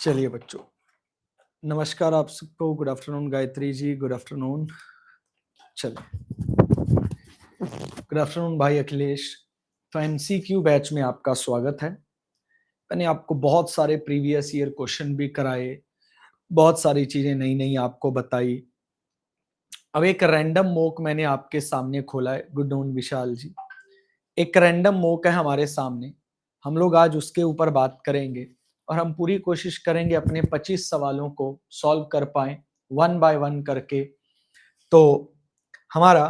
चलिए बच्चों, नमस्कार आप सबको। Good afternoon Gayatri ji, good afternoon. चलिए, गुड आफ्टरनून भाई अखिलेश। तो एमसीक्यू बैच में आपका स्वागत है। मैंने आपको बहुत सारे प्रीवियस ईयर क्वेश्चन भी कराए, बहुत सारी चीजें नई नई आपको बताई। अब एक रैंडम मॉक मैंने आपके सामने खोला है। गुड नून विशाल जी। एक रैंडम मॉक है हमारे सामने, हम लोग आज उसके ऊपर बात करेंगे और हम पूरी कोशिश करेंगे अपने 25 सवालों को सॉल्व कर पाए वन बाय वन करके। तो हमारा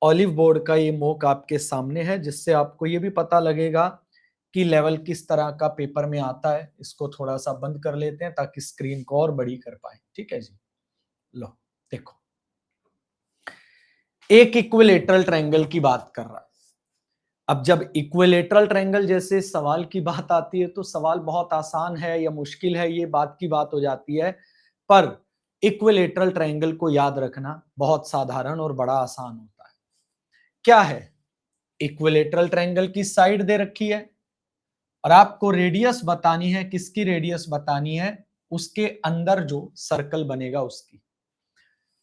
ऑलिव बोर्ड का ये मॉक आपके सामने है, जिससे आपको ये भी पता लगेगा कि लेवल किस तरह का पेपर में आता है। इसको थोड़ा सा बंद कर लेते हैं ताकि स्क्रीन को और बड़ी कर पाए। ठीक है जी। लो देखो, एक इक्विलेटरल ट्रायंगल की बात कर रहा है। अब जब इक्विलेटरल ट्रायंगल जैसे सवाल की बात आती है तो सवाल बहुत आसान है या मुश्किल है, ये बात की बात हो जाती है। पर इक्विलेटरल ट्रायंगल को याद रखना बहुत साधारण और बड़ा आसान होता है। क्या है, इक्विलेटरल ट्रायंगल की साइड दे रखी है और आपको रेडियस बतानी है। किसकी रेडियस बतानी है? उसके अंदर जो सर्कल बनेगा उसकी।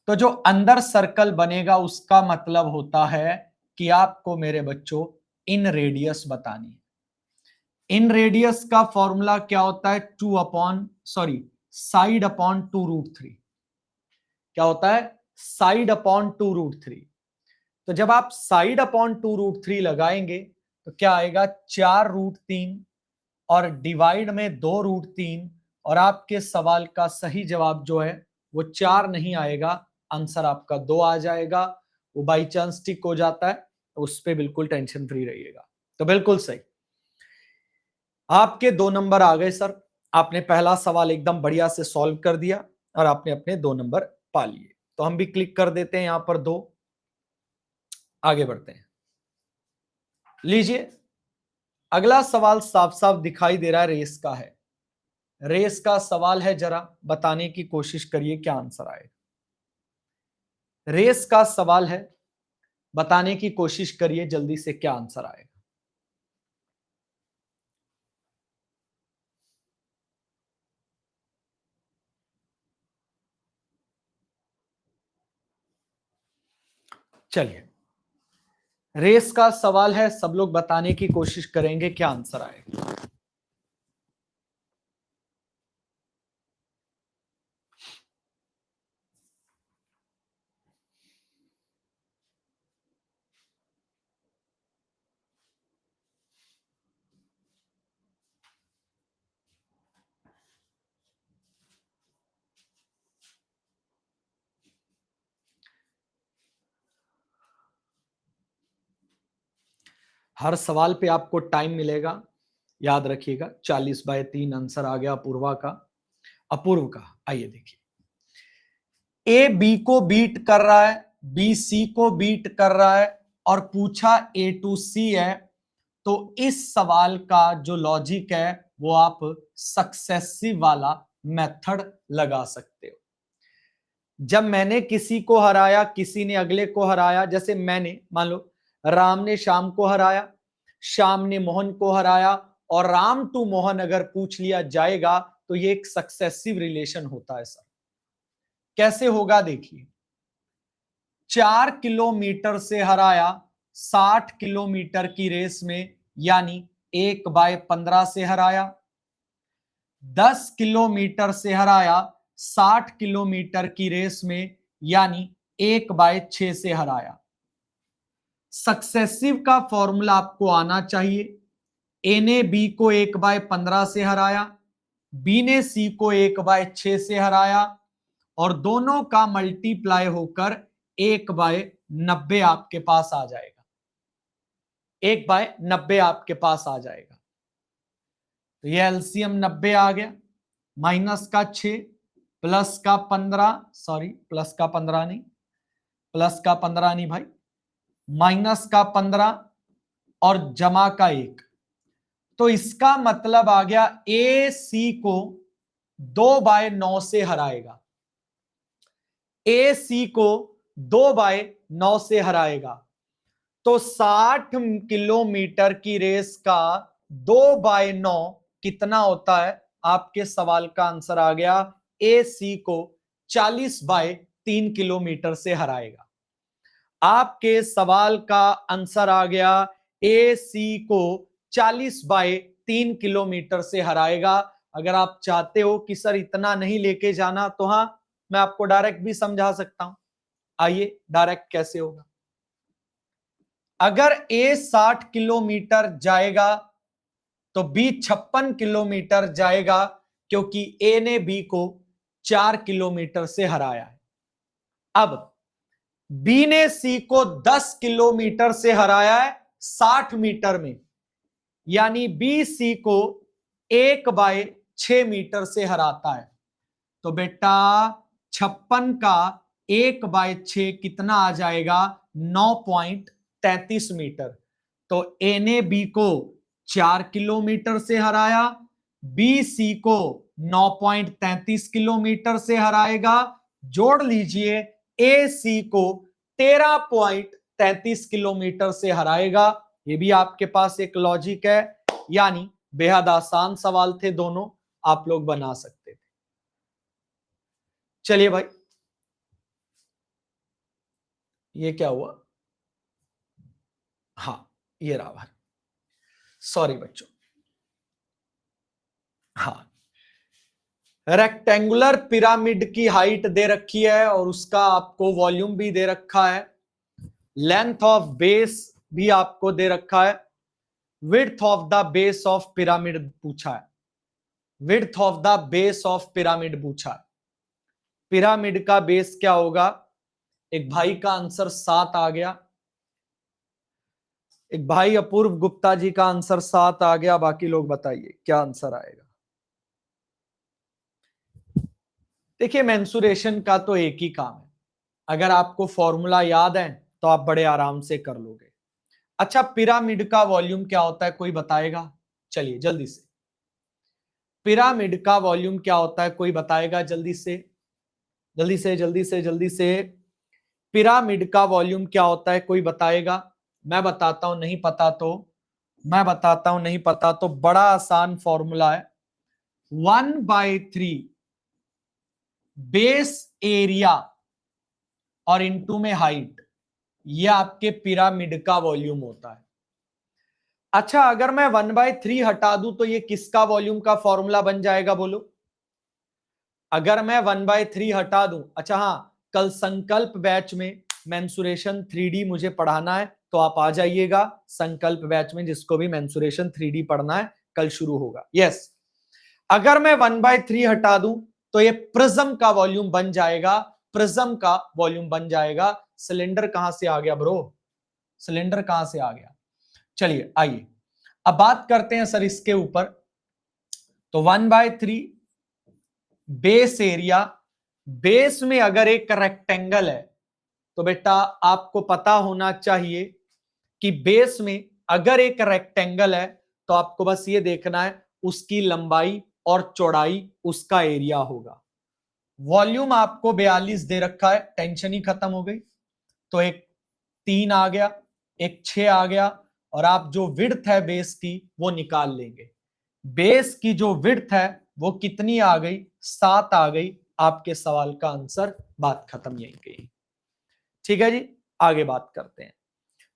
तो जो अंदर सर्कल बनेगा उसका मतलब होता है कि आपको मेरे बच्चों इन रेडियस बतानी है। इन रेडियस का फॉर्मूला क्या होता है? Side upon 2√3। क्या होता है? Side upon 2√3। तो जब आप साइड अपॉन 2√3 लगाएंगे तो क्या आएगा? 4√3 और डिवाइड में 2√3। और आपके सवाल का सही जवाब जो है वो 4 नहीं आएगा, आंसर आपका 2 आ जाएगा। वो बाई चांस टिक हो जाता है तो उस पर बिल्कुल टेंशन फ्री रहिएगा। तो बिल्कुल सही, आपके 2 नंबर आ गए सर। आपने पहला सवाल एकदम बढ़िया से सॉल्व कर दिया और आपने अपने 2 नंबर पा लिए। तो हम भी क्लिक कर देते हैं यहां पर 2। आगे बढ़ते हैं। लीजिए, अगला सवाल साफ साफ दिखाई दे रहा है, रेस का है। रेस का सवाल है, जरा बताने की कोशिश करिए क्या आंसर आएगा। रेस का सवाल है, बताने की कोशिश करिए जल्दी से क्या आंसर आएगा। चलिए, रेस का सवाल है, सब लोग बताने की कोशिश करेंगे क्या आंसर आएगा। हर सवाल पे आपको टाइम मिलेगा, याद रखिएगा। 40/3 आंसर आ गया अपूर्वा का। अपूर्व का आइए देखिए, ए बी को बीट कर रहा है, बी सी को बीट कर रहा है और पूछा ए टू सी है। तो इस सवाल का जो लॉजिक है वो आप सक्सेसिव वाला मेथड लगा सकते हो। जब मैंने किसी को हराया, किसी ने अगले को हराया, जैसे मैंने मान लो राम ने श्याम को हराया, श्याम ने मोहन को हराया, और राम टू मोहन अगर पूछ लिया जाएगा तो ये एक सक्सेसिव रिलेशन होता है सर। कैसे होगा देखिए, 4 किलोमीटर से हराया 60 किलोमीटर की रेस में, यानी 1/15 से हराया। 10 किलोमीटर से हराया 60 किलोमीटर की रेस में, यानी 1/6 से हराया। सक्सेसिव का फॉर्मूला आपको आना चाहिए। ए ने बी को 1/15 से हराया, बी ने सी को 1/6 से हराया, और दोनों का मल्टीप्लाई होकर 1/90 आपके पास आ जाएगा। 1/90 आपके पास आ जाएगा। तो ये एलसीएम 90 आ गया। माइनस का 6, प्लस का 15, सॉरी प्लस का 15 नहीं, प्लस का 15 नहीं भाई, माइनस का 15 और जमा का 1। तो इसका मतलब आ गया ए सी को 2/9 से हराएगा। ए सी को 2/9 से हराएगा। तो 60 किलोमीटर की रेस का 2/9 कितना होता है? आपके सवाल का आंसर आ गया ए सी को 40/3 किलोमीटर से हराएगा। आपके सवाल का आंसर आ गया ए सी को 40/3 किलोमीटर से हराएगा। अगर आप चाहते हो कि सर इतना नहीं लेके जाना, तो हाँ, मैं आपको डायरेक्ट भी समझा सकता हूं। आइए डायरेक्ट कैसे होगा। अगर ए 60 किलोमीटर जाएगा तो बी 56 किलोमीटर जाएगा, क्योंकि ए ने बी को 4 किलोमीटर से हराया है। अब बी ने सी को 10 किलोमीटर से हराया है 60 मीटर में, यानी बी सी को 1/6 मीटर से हराता है। तो बेटा 56 का 1/6 कितना आ जाएगा? 9.33 मीटर। तो ए ने बी को 4 किलोमीटर से हराया, बी सी को 9.33 किलोमीटर से हराएगा। जोड़ लीजिए, ए सी को 13.33 किलोमीटर से हराएगा। ये भी आपके पास एक लॉजिक है, यानी बेहद आसान सवाल थे दोनों, आप लोग बना सकते थे। चलिए भाई, ये क्या हुआ? हाँ, ये रहा भाई, सॉरी बच्चों। हाँ, रेक्टेंगुलर पिरामिड की हाइट दे रखी है और उसका आपको वॉल्यूम भी दे रखा है, लेंथ ऑफ बेस भी आपको दे रखा है, width of the base of pyramid पूछा है, width of the base of pyramid पूछा है। पिरामिड का बेस क्या होगा? एक भाई का आंसर 7 आ गया, एक भाई अपूर्व गुप्ता जी का आंसर 7 आ गया। बाकी लोग बताइए क्या आंसर आएगा। देखिए, मेंसुरेशन का तो एक ही काम है, अगर आपको फॉर्मूला याद है तो आप बड़े आराम से कर लोगे। अच्छा, पिरामिड का वॉल्यूम क्या होता है, कोई बताएगा? चलिए जल्दी से, पिरामिड का वॉल्यूम क्या होता है, कोई बताएगा? जल्दी से जल्दी से जल्दी से जल्दी से, पिरामिड का वॉल्यूम क्या होता है, कोई बताएगा? मैं बताता हूं, नहीं पता तो मैं बताता हूं, नहीं पता तो बड़ा आसान फॉर्मूला है, 1/3 बेस एरिया और इनटू में हाइट, ये आपके पिरामिड का वॉल्यूम होता है। अच्छा, अगर मैं 1/3 हटा दूं तो ये किसका वॉल्यूम का फॉर्मूला बन जाएगा, बोलो? अगर मैं 1/3 हटा दूं, अच्छा हाँ, कल संकल्प बैच में मेंसुरेशन 3D मुझे पढ़ाना है, तो आप आ जाइएगा संकल्प बैच में, जिसको भी मेंसुरेशन 3D पढ़ना है, कल शुरू होगा। यस, अगर मैं 1/3 हटा दूं तो ये प्रिज्म का वॉल्यूम बन जाएगा, प्रिज्म का वॉल्यूम बन जाएगा। सिलेंडर कहां से आ गया ब्रो? सिलेंडर कहां से आ गया? चलिए आइए अब बात करते हैं सर इसके ऊपर। तो 1/3 बेस एरिया, बेस में अगर एक रेक्टेंगल है तो बेटा आपको पता होना चाहिए कि बेस में अगर एक रेक्टेंगल है तो आपको बस ये देखना है उसकी लंबाई और चौड़ाई उसका एरिया होगा। वॉल्यूम आपको 42 दे रखा है, टेंशन ही खत्म हो गई। तो एक 3 आ गया, एक 6 आ गया, और आप जो विड्थ है बेस की वो निकाल लेंगे। बेस की जो विड्थ है वो कितनी आ गई? 7 आ गई। आपके सवाल का आंसर, बात खत्म यहीं गई। ठीक है जी, आगे बात करते हैं।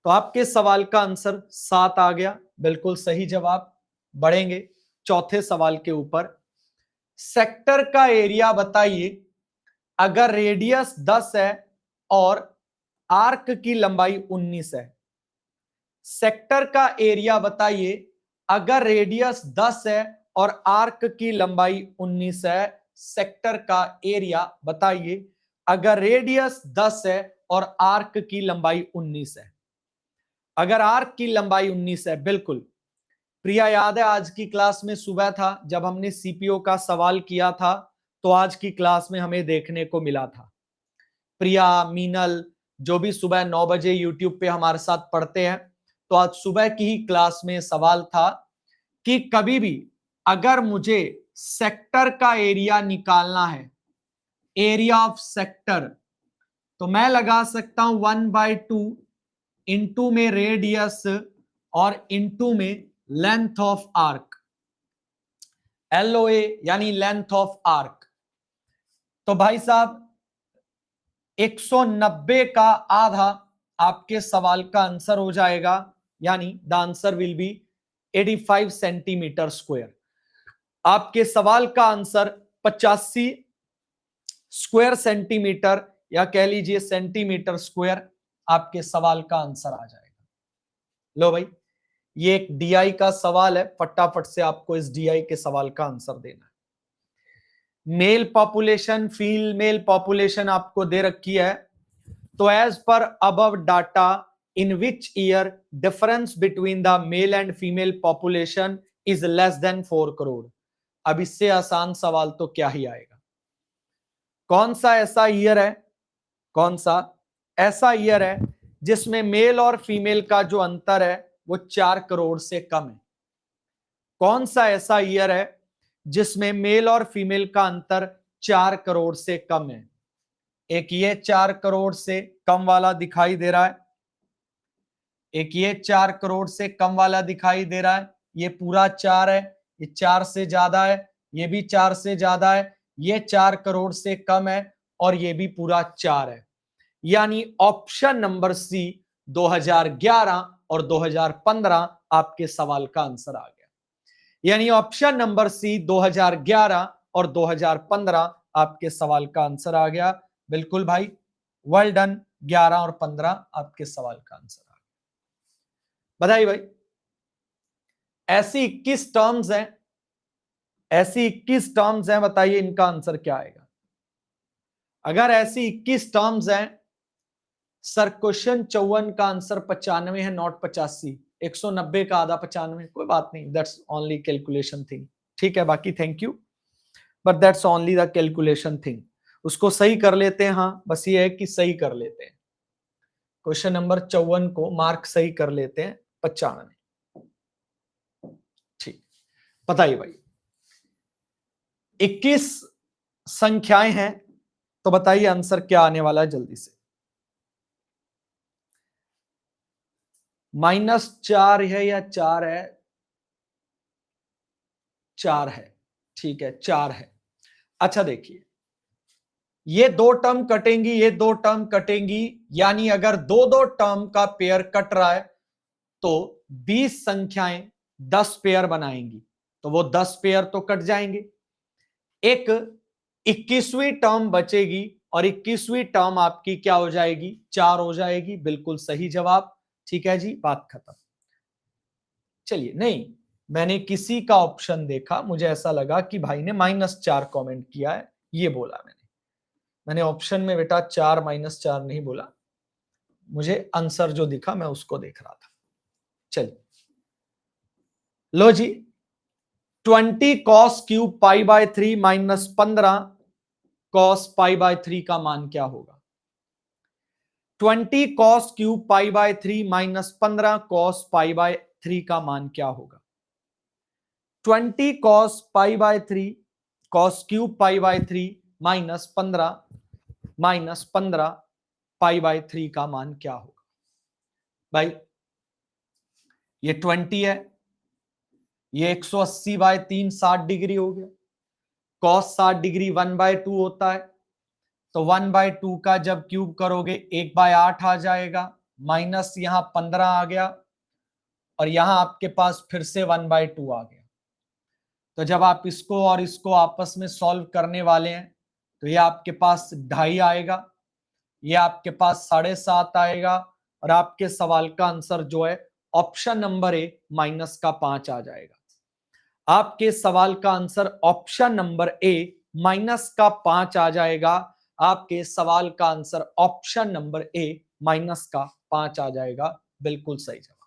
तो आपके सवाल का आंसर 7 आ गया, बिल्कुल सही जवाब। बढ़ेंगे चौथे सवाल के ऊपर। सेक्टर का एरिया बताइए, अगर रेडियस 10 है और आर्क की लंबाई 19 है। सेक्टर का एरिया बताइए, अगर रेडियस 10 है और आर्क की लंबाई 19 है। सेक्टर का एरिया बताइए, अगर रेडियस 10 है और आर्क की लंबाई 19 है। अगर आर्क की लंबाई 19 है, बिल्कुल प्रिया याद है आज की क्लास में सुबह था जब हमने सीपीओ का सवाल किया था, तो आज की क्लास में हमें देखने को मिला था। प्रिया, मीनल, जो भी सुबह 9 बजे यूट्यूब पे हमारे साथ पढ़ते हैं, तो आज सुबह की ही क्लास में सवाल था कि कभी भी अगर मुझे सेक्टर का एरिया निकालना है, एरिया ऑफ सेक्टर, तो मैं लगा सकता हूं 1/2 इंटू में रेडियस और इंटू में लेंथ ऑफ आर्क। LOA यानी लेंथ ऑफ आर्क। तो भाई साहब 190 का आधा आपके सवाल का आंसर हो जाएगा, यानी the answer will be 85 centimetre square. आपके सवाल का आंसर 85 स्क्वायर सेंटीमीटर या कह लीजिए सेंटीमीटर स्क्वायर आपके सवाल का आंसर आ जाएगा। लो भाई, ये एक डीआई का सवाल है, फटाफट से आपको इस डीआई के सवाल का आंसर देना है। मेल पॉपुलेशन फीमेल पॉपुलेशन आपको दे रखी है। तो एज पर above data in which year difference between the male and female population is less than 4 crore. अब इससे आसान सवाल तो क्या ही आएगा। कौन सा ऐसा ईयर है, कौन सा ऐसा ईयर है जिसमें मेल और फीमेल का जो अंतर है वो 4 करोड़ से कम है? कौन सा ऐसा ईयर है जिसमें मेल और फीमेल का अंतर 4 करोड़ से कम है? एक ये 4 करोड़ से कम वाला दिखाई दे रहा है, एक ये 4 करोड़ से कम वाला दिखाई दे रहा है, ये पूरा 4 है, ये 4 से ज्यादा है, ये भी 4 से ज्यादा है, ये 4 करोड़ से कम है और ये भी पूरा 4 है। यानी ऑप्शन नंबर सी 2011 और 2015 आपके सवाल का आंसर आ गया। यानी ऑप्शन नंबर सी 2011 और 2015 आपके सवाल का आंसर आ गया। बिल्कुल भाई, वेल डन। 11 और 15 आपके सवाल का आंसर आ गया। बधाई भाई। ऐसी 21 टर्म्स हैं, ऐसी 21 टर्म्स हैं, बताइए इनका आंसर क्या आएगा? अगर ऐसी 21 टर्म्स हैं, सर क्वेश्चन 54 का आंसर 95 है, नॉट 85। 190 का आधा 95, कोई बात नहीं, दैट्स ओनली कैलकुलेशन थिंग। ठीक है, बाकी thank you, but that's only the calculation thing. उसको सही कर लेते हैं। हाँ, बस ये है कि सही कर लेते हैं। क्वेश्चन नंबर 54 को मार्क सही कर लेते हैं 95। ठीक, बताइए भाई 21 संख्याएं हैं, तो बताइए आंसर क्या आने वाला है जल्दी से। -4 है या 4 है? 4 है, ठीक है 4 है। अच्छा देखिए, ये 2 टर्म कटेंगी, ये 2 टर्म कटेंगी, यानी अगर 2-2 टर्म का पेयर कट रहा है तो 20 संख्याएं 10 पेयर बनाएंगी, तो वो 10 पेयर तो कट जाएंगे। एक 21वीं टर्म बचेगी और 21वीं टर्म आपकी क्या हो जाएगी? 4 हो जाएगी। बिल्कुल सही जवाब। ठीक है जी, बात खत्म। चलिए, नहीं, मैंने किसी का ऑप्शन देखा, मुझे ऐसा लगा कि भाई ने -4 कमेंट किया है, ये बोला मैंने ऑप्शन में बेटा 4 -4 नहीं बोला, मुझे आंसर जो दिखा मैं उसको देख रहा था। चलिए, लो जी, 20 cos क्यूब π/3 -15 cos π/3 का मान क्या होगा? 20 cos क्यूब π/3 -15 cos π/3 का मान क्या होगा? 20 cos π/3 cos क्यूब π/3 -15 π/3 का मान क्या होगा? भाई ये 20 है, ये 180/3 60 डिग्री हो गया। cos 60 डिग्री 1/2 होता है, तो 1/2 का जब क्यूब करोगे 1/8 आ जाएगा, माइनस यहां 15 आ गया और यहां आपके पास फिर से 1/2 आ गया। तो जब आप इसको और इसको आपस में सॉल्व करने वाले हैं तो ये आपके पास 2.5 आएगा, ये आपके पास 7.5 आएगा और आपके सवाल का आंसर जो है ऑप्शन नंबर ए -5 आ जाएगा। आपके सवाल का आंसर ऑप्शन नंबर ए -5 आ जाएगा। आपके सवाल का आंसर ऑप्शन नंबर ए -5 आ जाएगा। बिल्कुल सही जवाब।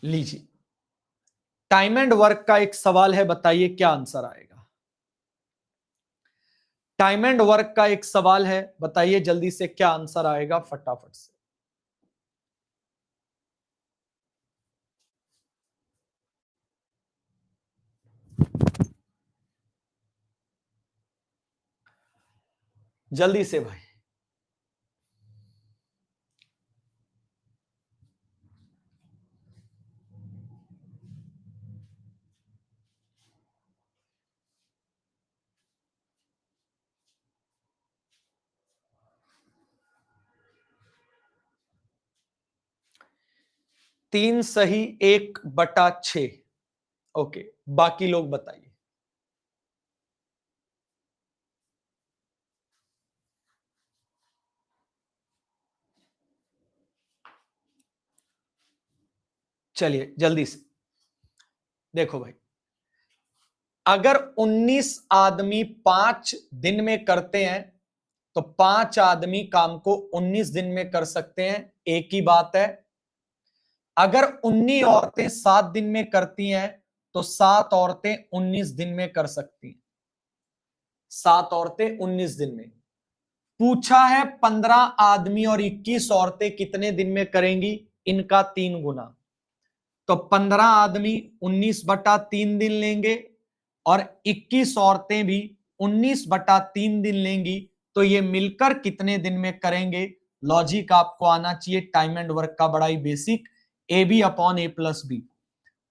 लीजिए, टाइम एंड वर्क का एक सवाल है, बताइए क्या आंसर आएगा? टाइम एंड वर्क का एक सवाल है, बताइए जल्दी से क्या आंसर आएगा फटाफट से। जल्दी से भाई। 3 सही 1/6। ओके, बाकी लोग बताइए। चलिए जल्दी से देखो भाई, अगर 19 आदमी 5 दिन में करते हैं तो 5 आदमी काम को 19 दिन में कर सकते हैं, एक ही बात है। अगर 19 औरतें 7 दिन में करती हैं तो 7 औरतें 19 दिन में कर सकती हैं, 7 औरतें 19 दिन में। पूछा है 15 आदमी और 21 औरतें कितने दिन में करेंगी, इनका 3 गुना। तो 15 आदमी 19/3 दिन लेंगे और 21 औरतें भी 19/3 दिन लेंगी, तो ये मिलकर कितने दिन में करेंगे। लॉजिक आपको आना चाहिए टाइम एंड वर्क का, बड़ा ही बेसिक, AB/A+B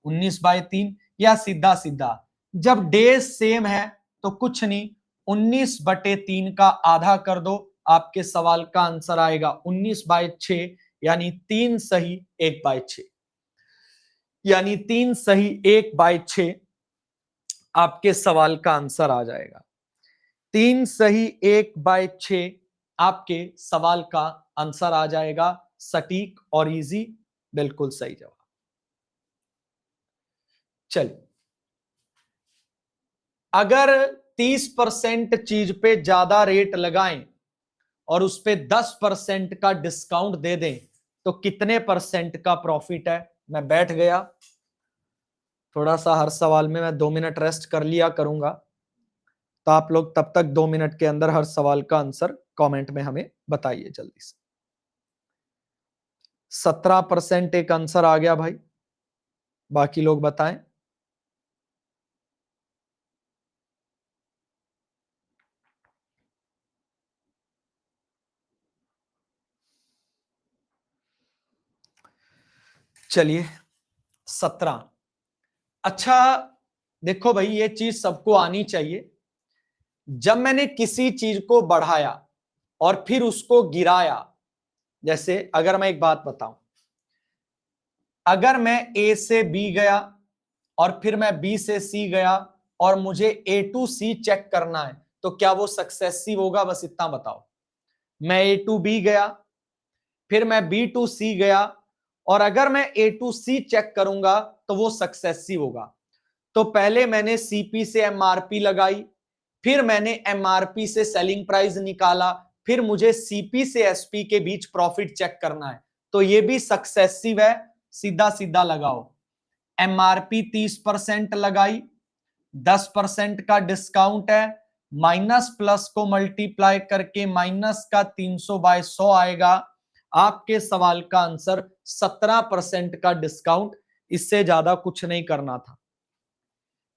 19/3, या सीधा सीधा जब डेज सेम है तो कुछ नहीं, 19/3 का आधा कर दो, आपके सवाल का आंसर आएगा 19/6, यानी 3 सही 1/6, यानी 3 सही 1/6 आपके सवाल का आंसर आ जाएगा। 3 सही 1/6 आपके सवाल का आंसर आ जाएगा, सटीक और इजी, बिल्कुल सही जवाब। चलिए, अगर 30% चीज पे ज्यादा रेट लगाएं और उस पे 10% का डिस्काउंट दे दें तो कितने परसेंट का प्रॉफिट है। मैं बैठ गया, थोड़ा सा हर सवाल में मैं 2 मिनट रेस्ट कर लिया करूंगा, तो आप लोग तब तक 2 मिनट के अंदर हर सवाल का आंसर कमेंट में हमें बताइए जल्दी से। 17% एक आंसर आ गया भाई, बाकी लोग बताएं। चलिए 17। अच्छा देखो भाई, ये चीज सबको आनी चाहिए। जब मैंने किसी चीज को बढ़ाया और फिर उसको गिराया, जैसे अगर मैं एक बात बताऊं, अगर मैं ए से बी गया और फिर मैं बी से सी गया और मुझे ए टू सी चेक करना है, तो क्या वो सक्सेसिव होगा, बस इतना बताओ। मैं ए टू बी गया, फिर मैं बी टू सी गया, और अगर मैं ए टू सी चेक करूंगा तो वो सक्सेसिव होगा। तो पहले मैंने सीपी से एमआरपी लगाई, फिर मैंने एमआरपी से सेलिंग प्राइस निकाला, फिर मुझे सीपी से एसपी के बीच प्रॉफिट चेक करना है, तो ये भी सक्सेसिव है। सीधा सीधा लगाओ, एमआरपी 30% लगाई, 10% का डिस्काउंट है, माइनस प्लस को मल्टीप्लाई करके माइनस का 300/100 आएगा। आपके सवाल का आंसर 17% का डिस्काउंट, इससे ज्यादा कुछ नहीं करना था,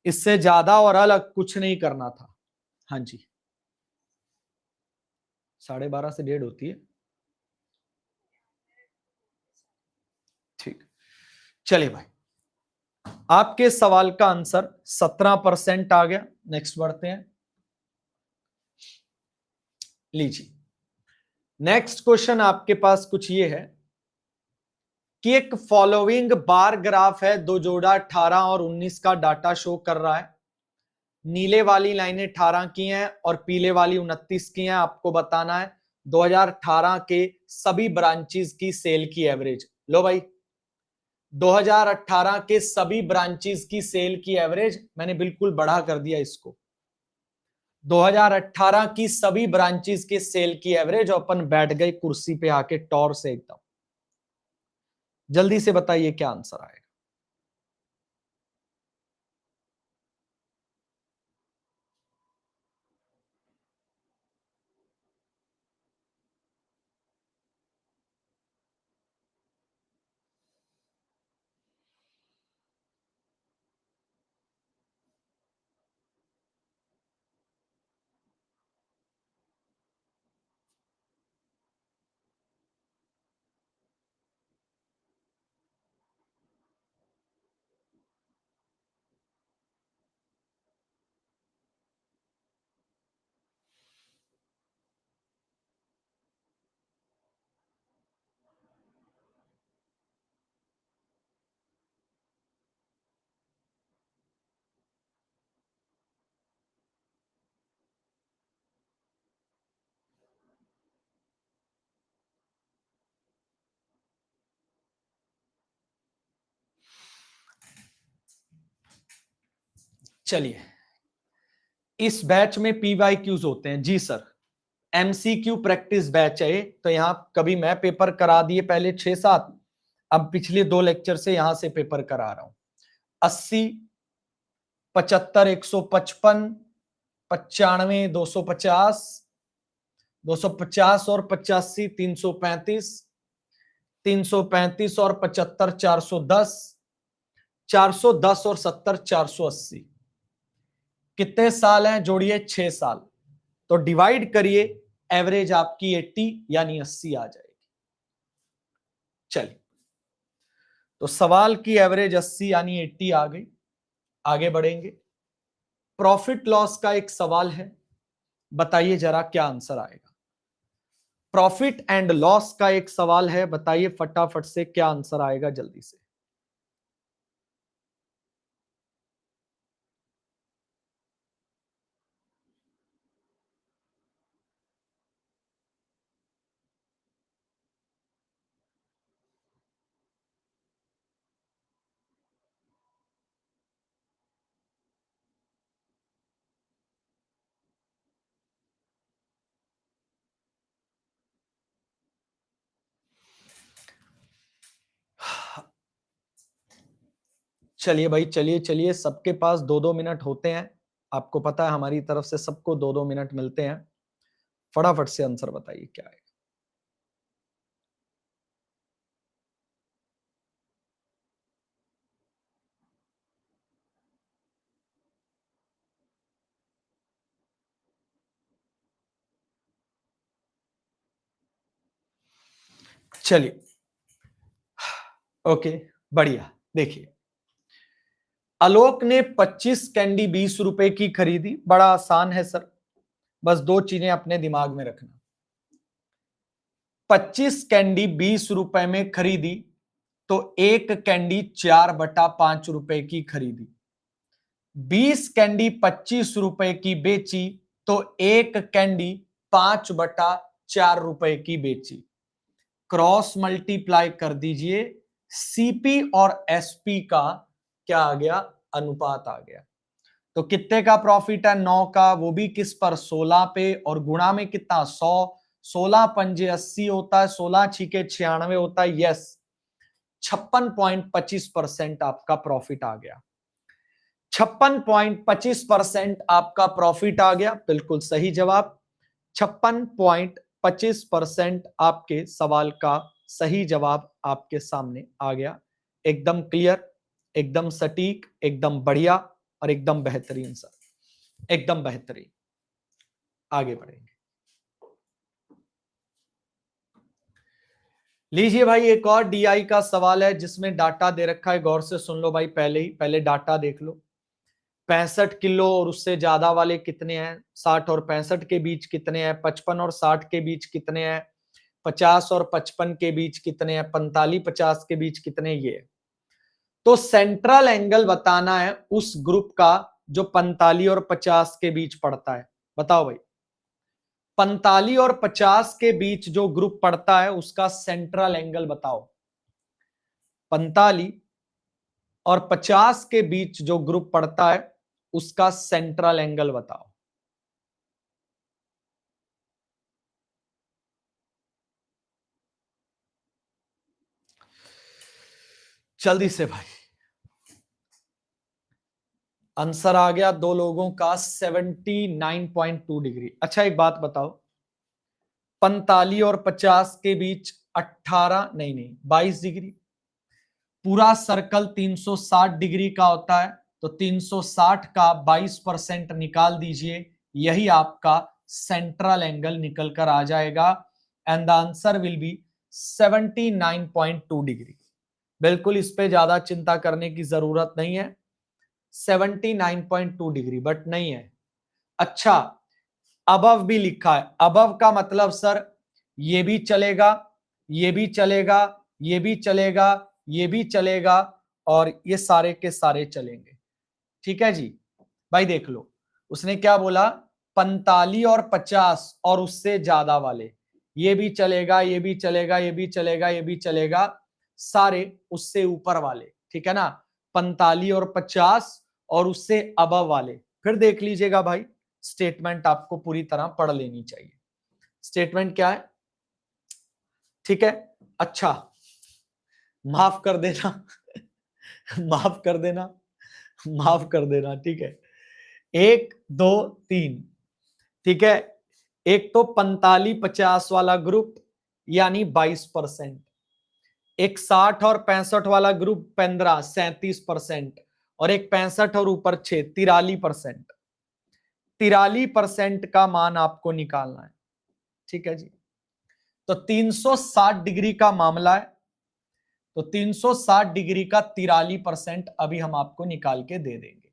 इससे ज्यादा और अलग कुछ नहीं करना था। हाँ जी, 12:30 से 1:30 होती है। ठीक, चलिए भाई, आपके सवाल का आंसर 17% आ गया। नेक्स्ट बढ़ते हैं, लीजिए नेक्स्ट क्वेश्चन आपके पास कुछ ये है कि एक फॉलोइंग बार ग्राफ है, दो जोड़ा 18 और 19 का डाटा शो कर रहा है। नीले वाली लाइनें 18 की हैं और पीले वाली 29 की हैं। आपको बताना है 2018 के सभी ब्रांचेस की सेल की एवरेज। लो भाई, 2018 के सभी ब्रांचेस की सेल की एवरेज मैंने बिल्कुल बढ़ा कर दिया इसको। 2018 की सभी ब्रांचेस के सेल की एवरेज, अपन बैठ गए कुर्सी पे आके टॉर से एकदम। जल्दी से बताइए क्या आंसर आएगा। चलिए, इस बैच में PYQs होते हैं जी सर। MCQ प्रैक्टिस बैच है, तो यहां कभी मैं पेपर करा दिए पहले 6-7, अब पिछले 2 लेक्चर से यहां से पेपर करा रहा हूं। 80, 75, 155, 95, 250, 250 और 85, 335, 335 और 75, 410, 410 और 70, 480। कितने साल हैं? जोड़िए 6 साल, तो डिवाइड करिए, एवरेज आपकी 80 यानी 80 आ जाएगी। चलिए, तो सवाल की एवरेज 80 यानी 80 आ गई। आगे बढ़ेंगे। प्रॉफिट लॉस का एक सवाल है, बताइए जरा क्या आंसर आएगा। प्रॉफिट एंड लॉस का एक सवाल है, बताइए फटाफट से क्या आंसर आएगा जल्दी से। चलिए भाई, चलिए चलिए, सबके पास 2-2 मिनट होते हैं, आपको पता है हमारी तरफ से सबको 2-2 मिनट मिलते हैं। फटाफट से आंसर बताइए क्या है। चलिए, ओके, बढ़िया। देखिए, आलोक ने 25 कैंडी 20 रुपए की खरीदी। बड़ा आसान है सर, बस 2 चीजें अपने दिमाग में रखना। 25 कैंडी 20 रुपए में खरीदी, तो एक कैंडी 4/5 रुपए की खरीदी। 20 कैंडी 25 रुपए की बेची, तो एक कैंडी 5/4 रुपए की बेची। क्रॉस मल्टीप्लाई कर दीजिए, सीपी और एसपी का क्या आ गया? अनुपात आ गया। तो कितने का प्रॉफिट है? 9 का, वो भी किस पर? 16 पे, और गुणा में कितना? 100। 16 पंजे 80 होता है, 16 छीके 96 होता है। यस, 56.25% आपका प्रॉफिट आ गया। 56.25% आपका प्रॉफिट आ गया, बिल्कुल सही जवाब। 56.25% आपके सवाल का सही जवाब आपके सामने आ गया। एकदम क्लियर, एकदम सटीक, एकदम बढ़िया और एकदम बेहतरीन सर, एकदम बेहतरीन। आगे बढ़ेंगे। लीजिए भाई, एक और डीआई का सवाल है जिसमें डाटा दे रखा है, गौर से सुन लो भाई। पहले डाटा देख लो। 65 किलो और उससे ज्यादा वाले कितने हैं? 60 और 65 के बीच कितने हैं? 55 और 60 के बीच कितने हैं? 50 और 55 के बीच कितने हैं? 45-50 के बीच कितने? ये तो सेंट्रल एंगल बताना है उस ग्रुप का जो 45 और 50 के बीच पड़ता है। बताओ भाई, 45 और 50 के बीच जो ग्रुप पड़ता है उसका सेंट्रल एंगल बताओ। 45 और 50 के बीच जो ग्रुप पड़ता है उसका सेंट्रल एंगल बताओ। जल्दी से भाई, आंसर आ गया दो लोगों का 79.2 डिग्री। अच्छा, एक बात बताओ, 45 और 50 के बीच 18 नहीं 22 डिग्री। पूरा सर्कल 360 डिग्री का होता है, तो 360 का 22% निकाल दीजिए, यही आपका सेंट्रल एंगल निकल कर आ जाएगा। And the answer will be 79.2 degree. बिल्कुल इस पे ज्यादा चिंता करने की जरूरत नहीं है। 79.2 डिग्री, बट नहीं है। अच्छा, अबव भी लिखा है। अबव का मतलब सर ये भी चलेगा, ये भी चलेगा, ये भी चलेगा, ये भी चलेगा, और ये सारे के सारे चलेंगे। ठीक है जी भाई, देख लो उसने क्या बोला, 45 और 50 और उससे ज्यादा वाले, ये भी चलेगा, ये भी चलेगा, ये भी चलेगा, ये भी चलेगा, सारे उससे ऊपर वाले। ठीक है ना, 45 और 50 और उससे अबव वाले। फिर देख लीजिएगा भाई, स्टेटमेंट आपको पूरी तरह पढ़ लेनी चाहिए। स्टेटमेंट क्या है? ठीक है, अच्छा माफ कर देना माफ कर देना, माफ कर देना, ठीक है। 1 2 3, ठीक है। एक तो 45-50 वाला ग्रुप यानी 22%, एक 60 और 65 वाला ग्रुप 15 37%, और एक 65 और ऊपर 6 43%। 43% का मान आपको निकालना है, ठीक है जी। तो 360 डिग्री का मामला है, तो 360 डिग्री का 43% अभी हम आपको निकाल के दे देंगे।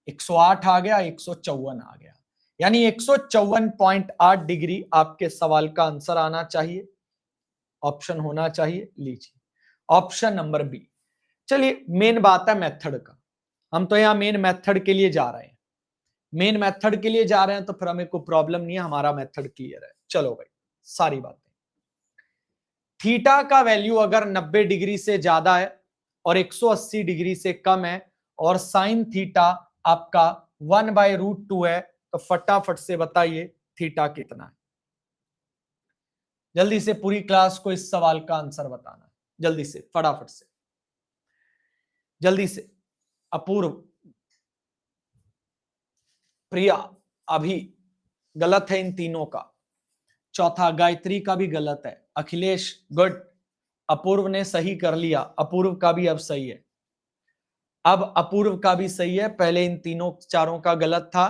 108 आ गया, 154 आ गया, यानी 154.8 डिग्री आपके सवाल का आंसर आना चाहिए, ऑप्शन होना चाहिए। लीजिए ऑप्शन नंबर बी। चलिए मेन बात है मेथड का, हम तो यहां मेन मेथड के लिए जा रहे हैं, मेन मेथड के लिए जा रहे हैं, तो फिर हमें कोई प्रॉब्लम नहीं है, हमारा मेथड क्लियर है। चलो भाई सारी बातें, थीटा का वैल्यू अगर 90 डिग्री से ज्यादा है और 180 डिग्री से कम है और साइन थीटा आपका 1/√2 है, तो फटाफट से बताइए थीटा कितना है। जल्दी से पूरी क्लास को इस सवाल का आंसर बताना है, जल्दी से, फटाफट से, जल्दी से। अपूर्व, प्रिया, अभी गलत है इन तीनों का। चौथा गायत्री का भी गलत है। अखिलेश गुड, अपूर्व ने सही कर लिया, अपूर्व का भी अब सही है, अब अपूर्व का भी सही है। पहले इन तीनों चारों का गलत था,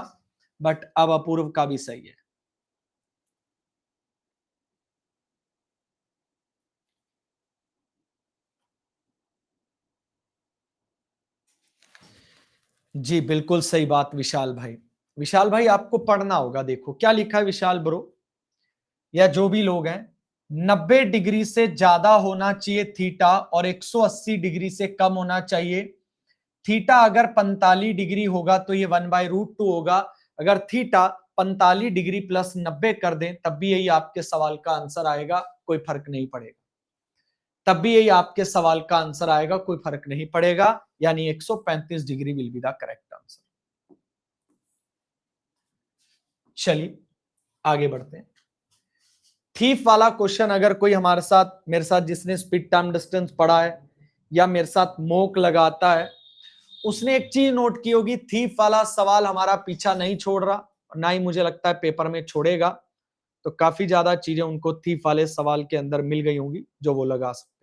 बट अब अपूर्व का भी सही है। जी बिल्कुल सही बात विशाल भाई। विशाल भाई आपको पढ़ना होगा, देखो क्या लिखा है विशाल ब्रो, या जो भी लोग हैं, 90 डिग्री से ज्यादा होना चाहिए थीटा और 180 डिग्री से कम होना चाहिए। थीटा अगर 45 डिग्री होगा तो ये 1/√2 होगा। अगर थीटा 45 डिग्री प्लस 90 कर दें तब भी यही आपके सवाल का आंसर आएगा, कोई फर्क नहीं पड़ेगा, तब भी यही आपके सवाल का आंसर आएगा, कोई फर्क नहीं पड़ेगा, यानी 135 degree will be the correct answer. चलिए आगे बढ़ते हैं। थीफ वाला क्वेश्चन अगर कोई हमारे साथ, मेरे साथ जिसने स्पीड टाइम डिस्टेंस पढ़ा है या मेरे साथ मोक लगाता है, उसने एक चीज नोट की होगी, थीफ वाला सवाल हमारा पीछा नहीं छोड़ रहा, और ना ही मुझे लगता है पेपर में छोड़ेगा। तो काफी ज्यादा चीजें उनको थीफ वाले सवाल के अंदर मिल गई होंगी जो वो लगा सकते हैं।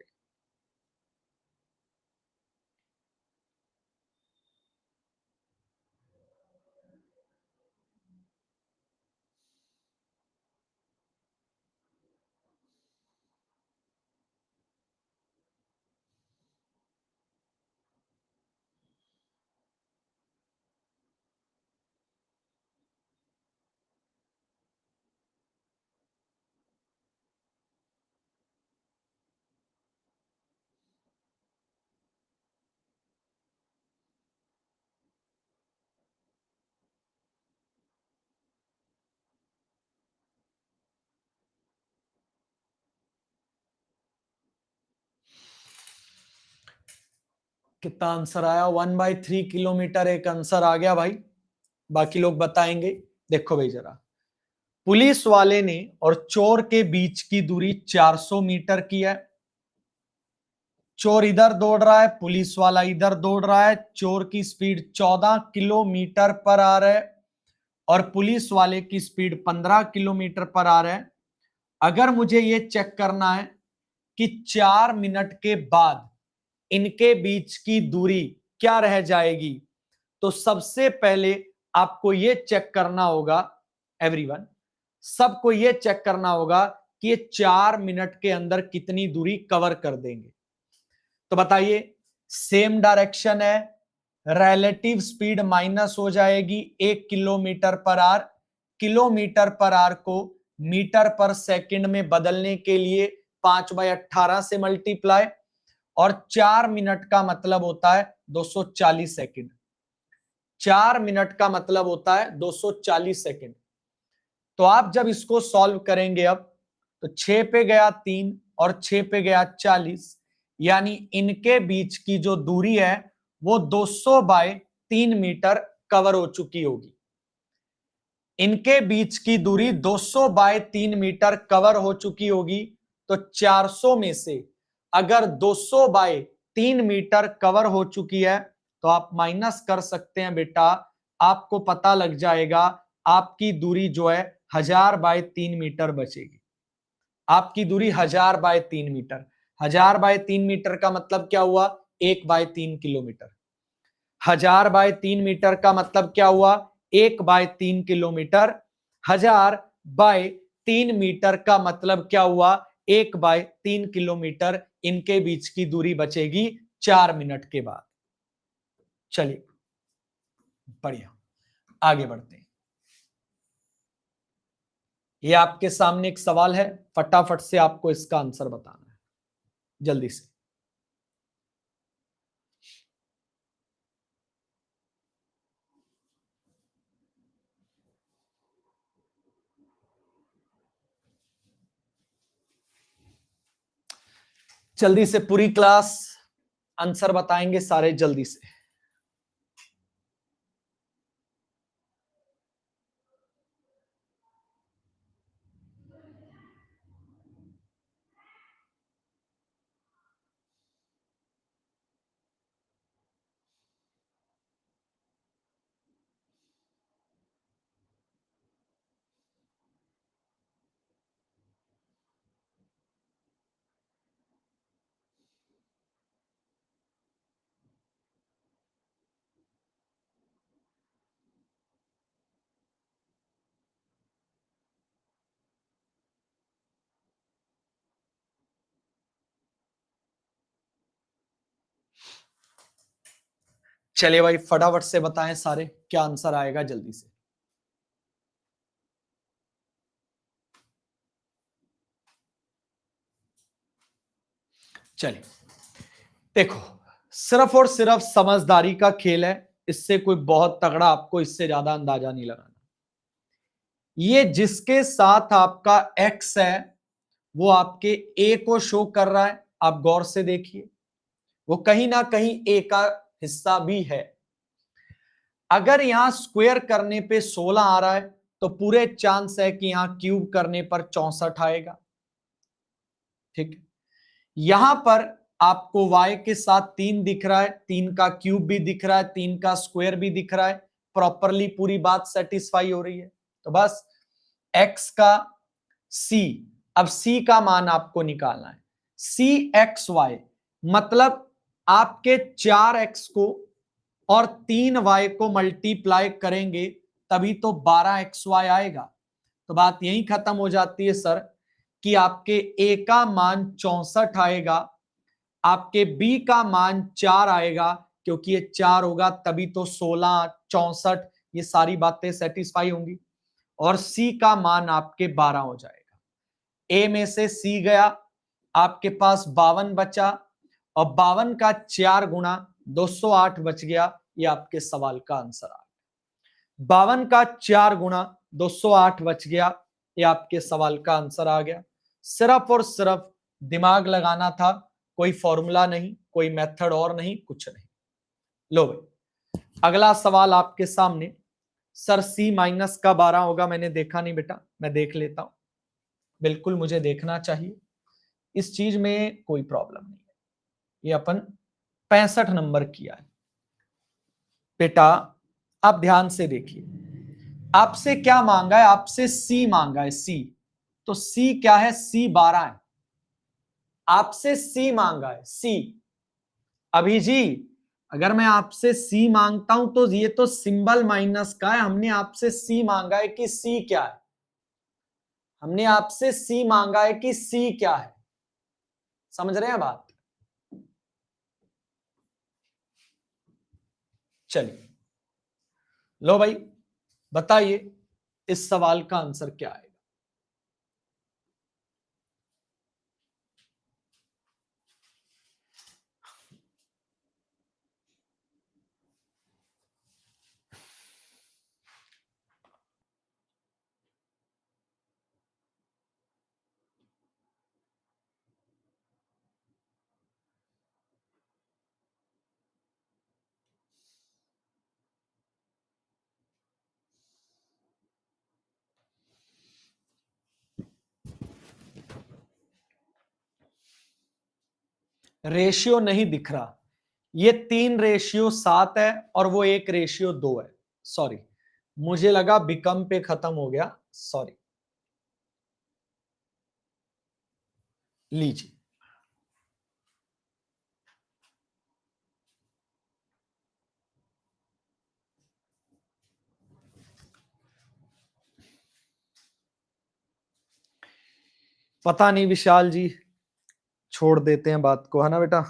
कितना आंसर आया? 1/3 किलोमीटर एक आंसर आ गया भाई, बाकी लोग बताएंगे। देखो भाई जरा, पुलिस वाले ने और चोर के बीच की दूरी 400 मीटर की है। चोर इधर दौड़ रहा है, पुलिस वाला इधर दौड़ रहा है। चोर की स्पीड 14 किलोमीटर पर आ रहा है और पुलिस वाले की स्पीड 15 किलोमीटर पर आ रहा है। अगर मुझे ये चेक करना है कि 4 मिनट के बाद इनके बीच की दूरी क्या रह जाएगी, तो सबसे पहले आपको ये चेक करना होगा, एवरीवन सबको ये चेक करना होगा कि ये 4 मिनट के अंदर कितनी दूरी कवर कर देंगे। तो बताइए, सेम डायरेक्शन है, रिलेटिव स्पीड माइनस हो जाएगी 1 kilometre per hour. Kilometre per hour को मीटर पर सेकंड में बदलने के लिए 5/18 से मल्टीप्लाई, और 4 मिनट का मतलब होता है 240 सेकंड। 4 मिनट का मतलब होता है 240 सेकंड। तो आप जब इसको सॉल्व करेंगे अब, तो 6 पे गया 3 और 6 पे गया 40, यानी इनके बीच की जो दूरी है वो 200/3 3 मीटर कवर हो चुकी होगी। इनके बीच की दूरी 200 बाय 3 मीटर कवर हो चुकी होगी। तो 400 में से अगर 200 बाय 3 मीटर कवर हो चुकी है तो आप माइनस कर सकते हैं बेटा, आपको पता लग जाएगा आपकी दूरी जो है 1000 बाय 3 मीटर बचेगी। आपकी दूरी 1000 बाय 3 मीटर, 1000 बाय 3 मीटर का मतलब क्या हुआ, 1 बाय 3 किलोमीटर। 1000 बाय 3 मीटर का मतलब क्या हुआ, 1 बाय 3 किलोमीटर। 1000 बाय 3 मीटर का मतलब क्या हुआ, 1 बाय 3 किलोमीटर। इनके बीच की दूरी बचेगी 4 मिनट के बाद। चलिए बढ़िया, आगे बढ़ते हैं। ये आपके सामने एक सवाल है, फटाफट से आपको इसका आंसर बताना है, जल्दी से। जल्दी से पूरी क्लास आंसर बताएंगे सारे, जल्दी से। चलिए भाई फटाफट से बताएं सारे, क्या आंसर आएगा, जल्दी से। चलिए देखो, सिर्फ और सिर्फ समझदारी का खेल है, इससे कोई बहुत तगड़ा आपको इससे ज्यादा अंदाजा नहीं लगाना। ये जिसके साथ आपका एक्स है वो आपके ए को शो कर रहा है, आप गौर से देखिए, वो कहीं ना कहीं ए का हिस्सा भी है। अगर यहां स्क्वायर करने पे 16 आ रहा है तो पूरे चांस है कि यहां क्यूब करने पर 64 आएगा। ठीक, यहां पर आपको y के साथ 3 दिख रहा है, 3 का क्यूब भी दिख रहा है, 3 का स्क्वायर भी दिख रहा है, प्रॉपरली पूरी बात सेटिस्फाई हो रही है। तो बस x का c, अब c का मान आपको निकालना है। c एक्स वाई मतलब आपके 4x को और 3y को मल्टीप्लाई करेंगे तभी तो 12xy आएगा। तो बात यही खत्म हो जाती है सर कि आपके a का मान 64 आएगा, आपके b का मान 4 आएगा, क्योंकि ये 4 होगा तभी तो 16 64 ये सारी बातें सेटिस्फाई होंगी, और c का मान आपके 12 हो जाएगा। a में से c गया, आपके पास 52 बचा, और 52 का 4 गुना 208 बच गया। ये आपके सवाल का आंसर आ गया। 52 का 4 गुना 208 बच गया, ये आपके सवाल का आंसर आ गया। सिर्फ और सिर्फ दिमाग लगाना था, कोई फॉर्मूला नहीं, कोई मेथड और नहीं, कुछ नहीं। लो भाई अगला सवाल आपके सामने। सर सी माइनस का 12 होगा, मैंने देखा नहीं बेटा, मैं देख लेता हूं, बिल्कुल मुझे देखना चाहिए, इस चीज में कोई प्रॉब्लम नहीं है। ये अपन 65 नंबर किया है बेटा। आप ध्यान से देखिए, आपसे क्या मांगा है, आपसे सी मांगा है, सी। तो सी क्या है, सी 12 है। आपसे सी मांगा है, सी। अभी जी अगर मैं आपसे सी मांगता हूं तो ये तो सिंबल माइनस का है, हमने आपसे सी मांगा है कि सी क्या है, हमने आपसे सी मांगा है कि सी क्या है। समझ रहे हैं बात? चलिए लो भाई बताइए इस सवाल का आंसर क्या है। रेशियो नहीं दिख रहा, ये 3:7 है और वो 1:2 है। सॉरी, मुझे लगा बिकम पे खत्म हो गया, सॉरी। लीजिए, पता नहीं विशाल जी, छोड़ देते हैं बात को, है ना बेटा।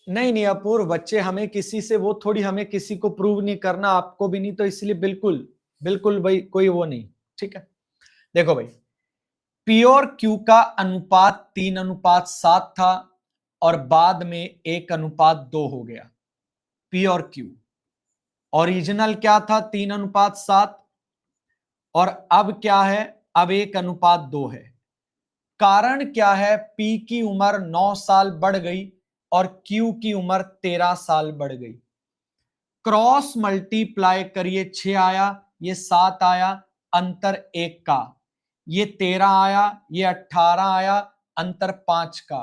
नहीं नहीं अपूर्व बच्चे, हमें किसी से वो थोड़ी, हमें किसी को प्रूव नहीं करना, आपको भी नहीं, तो इसलिए बिल्कुल बिल्कुल भाई कोई वो नहीं। ठीक है, देखो भाई, पी और क्यू का अनुपात 3:7 था और बाद में 1:2 हो गया। पी और क्यू ओरिजिनल क्या था, 3:7, और अब क्या है, अब 1:2 है। कारण क्या है, पी की उम्र 9 साल बढ़ गई और क्यू की उम्र 13 साल बढ़ गई। क्रॉस मल्टीप्लाई करिए, 6 आया, ये 7 आया, अंतर 1 का, ये 13 आया, ये 18 आया, अंतर 5 का।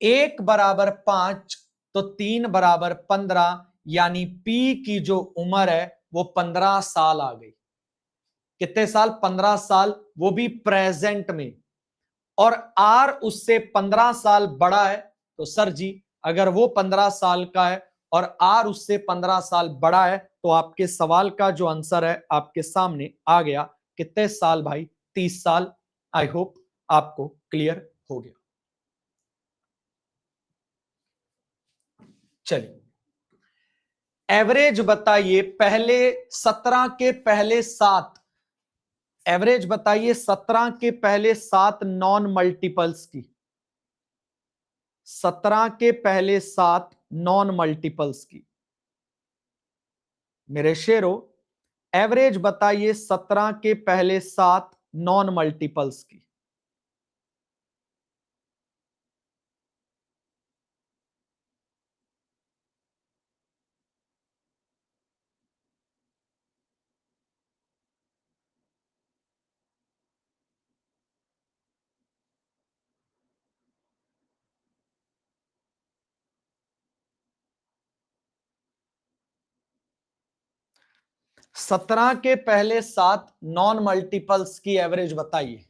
1 बराबर 5 तो 3 बराबर 15, यानी पी की जो उम्र है वो 15 साल आ गई। कितने साल, 15 साल, वो भी प्रेजेंट में। और आर उससे 15 साल बड़ा है, तो सर जी अगर वो 15 साल का है और आर उससे 15 साल बड़ा है, तो आपके सवाल का जो आंसर है आपके सामने आ गया। कितने साल भाई, 30 साल। आई होप आपको क्लियर हो गया। चलिए, एवरेज बताइए पहले 17 के पहले 7, एवरेज बताइए 17 के पहले 7 नॉन मल्टीपल्स की, 17 के पहले 7 नॉन मल्टीपल्स की। मेरे शेरो, एवरेज बताइए 17 के पहले 7 नॉन मल्टीपल्स की। सत्रह के पहले 7 नॉन मल्टीपल्स की एवरेज बताइए।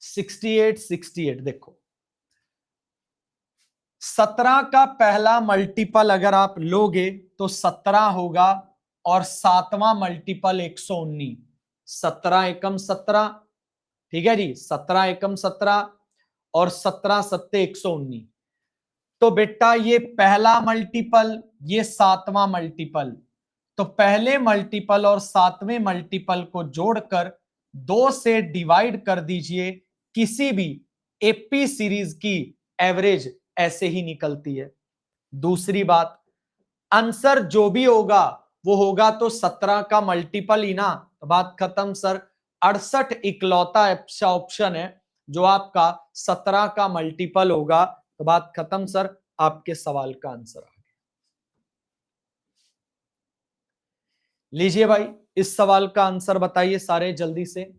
68, 68। देखो, 17 का पहला मल्टीपल अगर आप लोगे तो 17 होगा, और 7वां मल्टीपल 119। 17 एकम 17, ठीक है जी, 17 एकम 17 और 17 सत्ते 119। तो बेटा ये पहला मल्टीपल, ये 7वां मल्टीपल, तो पहले मल्टीपल और 7वें मल्टीपल को जोड़कर 2 से डिवाइड कर दीजिए। किसी भी एपी सीरीज की एवरेज ऐसे ही निकलती है। दूसरी बात, आंसर जो भी होगा वो होगा तो 17 का मल्टीपल ही ना, तो बात खत्म सर। 68 इकलौता ऐसा ऑप्शन है जो आपका 17 का मल्टीपल होगा, तो बात खत्म सर, आपके सवाल का आंसर आ गया। लीजिए भाई, इस सवाल का आंसर बताइए सारे जल्दी से।